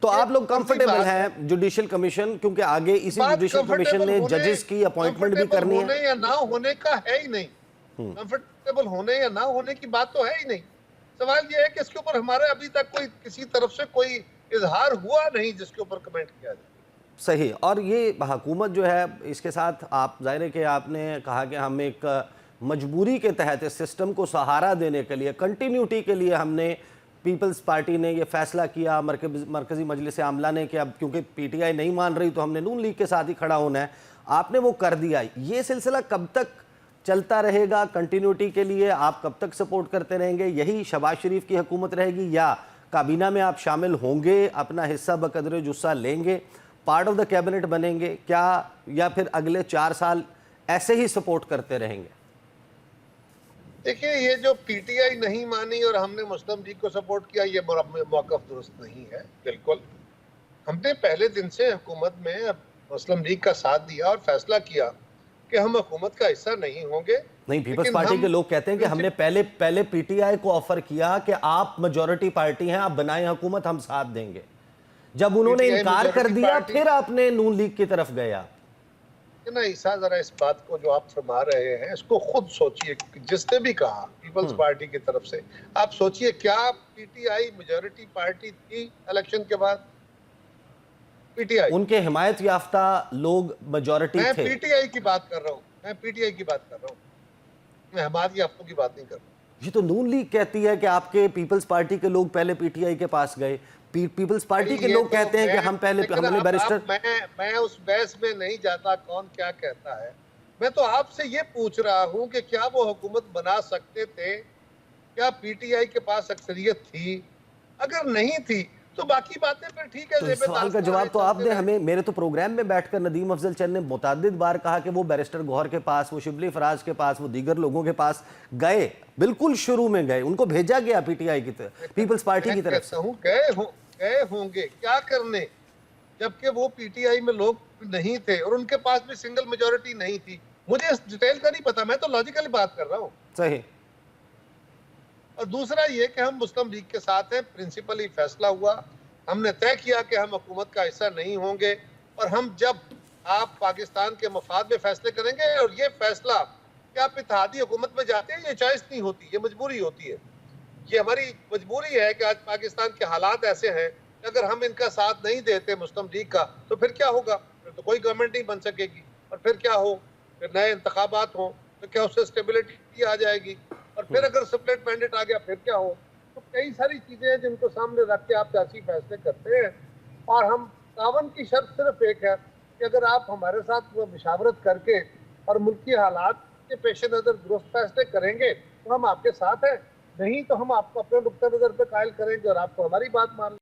तो आप लोग कंफर्टेबल हैं जुडिशियल कमीशन, क्योंकि आगे इसी जुडिशियल कमीशन ने जजेस की अपॉइंटमेंट भी करनी है। होने या ना होने का है ही नहीं, कंफर्टेबल होने या ना होने की बात तो है ही नहीं। सवाल यह है कि इसके ऊपर हमारे अभी तक कोई किसी तरफ से कोई इजहार हुआ नहीं जिसके ऊपर कमेंट किया जाए। सही। और ये हुकूमत जो है, इसके साथ आप जाहिर है कि आपने कहा कि हम एक मजबूरी के तहत इस सिस्टम को सहारा देने के लिए, कंटिन्यूटी के लिए हमने पीपल्स पार्टी ने ये फैसला किया, मरकज़ी मजलिस आमला ने कि अब क्योंकि पीटीआई नहीं मान रही तो हमने नून लीग के साथ ही खड़ा होना है, आपने वो कर दिया। ये सिलसिला कब तक चलता रहेगा? कंटिन्यूटी के लिए आप कब तक सपोर्ट करते रहेंगे? यही शहबाज शरीफ की हुकूमत रहेगी या काबीना में आप शामिल होंगे, अपना हिस्सा बकदरे जुस्सा लेंगे, पार्ट ऑफ द कैबिनेट बनेंगे क्या, या फिर अगले 4 साल ऐसे ही सपोर्ट करते रहेंगे? देखिए, ये जो पीटीआई नहीं मानी और हमने मुस्लिम लीग को सपोर्ट किया, ये मौक़िफ़ दुरुस्त नहीं है। बिल्कुल, हमने पहले दिन से हुकूमत में मुस्लिम लीग का साथ दिया और फैसला किया कि हम हुकूमत का हिस्सा नहीं होंगे। नहीं, पीपल्स पार्टी के लोग कहते हैं कि हमने पहले पीटीआई को ऑफर किया कि आप मेजॉरिटी पार्टी हैं, आप बनाएं हुकूमत, हम साथ देंगे। जब उन्होंने इनकार कर दिया फिर आपने नून लीग की तरफ गए आप। ना ईसा, जरा इस बात को जो आप फरमा रहे हैं इसको खुद सोचिए। जिसने भी कहा पीपल्स पार्टी की तरफ से, आप सोचिए क्या पीटीआई मेजॉरिटी पार्टी थी इलेक्शन के बाद? पीटीआई, उनके हिमायत याफ्ता लोग मेजॉरिटी थे। मैं पीटीआई की बात कर रहा हूँ, मैं पीटीआई की बात कर रहा हूँ, मैं हिमायत याफ्तों की बात नहीं कर रहा। ये तो नून लीग कहती है कि आपके पीपल्स पार्टी के लोग पहले पीटीआई के पास गए, पीपल्स पार्टी के लोग कहते हैं कि हम पहले हमने बैरिस्टर। मैं उस बहस में नहीं जाता कौन क्या कहता है। मैं तो आपसे ये पूछ रहा हूं कि क्या वो हुकूमत बना सकते थे? क्या पीटीआई के पास अक्सरियत थी? अगर नहीं थी तो बाकी बातें फिर ठीक है। तो इस सवाल का जवाब तो आपने हमें, मेरे तो प्रोग्राम में बैठकर नदीम अफजल चंद ने मुतअद्दिद बार कहा कि वो बैरिस्टर गौहर के पास, वो शिबली फराज के पास, वो दीगर लोगों के पास गए, बिल्कुल शुरू में गए, उनको भेजा गया पीटीआई की तरफ, पीपल्स पार्टी की तरफ से। गए होंगे क्या करने, जबकि वो पीटीआई में लोग नहीं थे और उनके पास भी सिंगल मेजॉरिटी नहीं थी। मुझे इस डिटेल का नहीं पता, मैं तो लॉजिकली बात कर रहा हूँ। सही। और दूसरा ये कि हम मुस्लिम लीग के साथ हैं, प्रिंसिपली फैसला हुआ, हमने तय किया कि हम हुकूमत का हिस्सा नहीं होंगे। और हम जब आप पाकिस्तान के मफाद में फैसले करेंगे, और ये फैसला कि आप इत्तेहादी हुकूमत में जाते हैं, ये चॉइस नहीं होती, ये मजबूरी होती है। ये हमारी मजबूरी है कि आज पाकिस्तान के हालात ऐसे हैं कि अगर हम इनका साथ नहीं देते मुस्लिम लीग का, तो फिर क्या होगा? फिर तो कोई गवर्नमेंट नहीं बन सकेगी। और फिर क्या हो? फिर नए इंतखाबात हो तो क्या उससे स्टेबिलिटी आ जाएगी? और फिर अगर स्प्लिट मैंडेट आ गया फिर क्या हो? तो कई सारी चीजें हैं जिनको सामने रख के आप सियासी फैसले करते हैं। और हम तावन की शर्त सिर्फ एक है कि अगर आप हमारे साथ मुशावरत करके और मुल्की हालात के पेश नज़र दुरुस्त फैसले करेंगे तो हम आपके साथ हैं, नहीं तो हम आपको अपने नुक्ता नज़र पे कायल करेंगे और आपको हमारी बात मान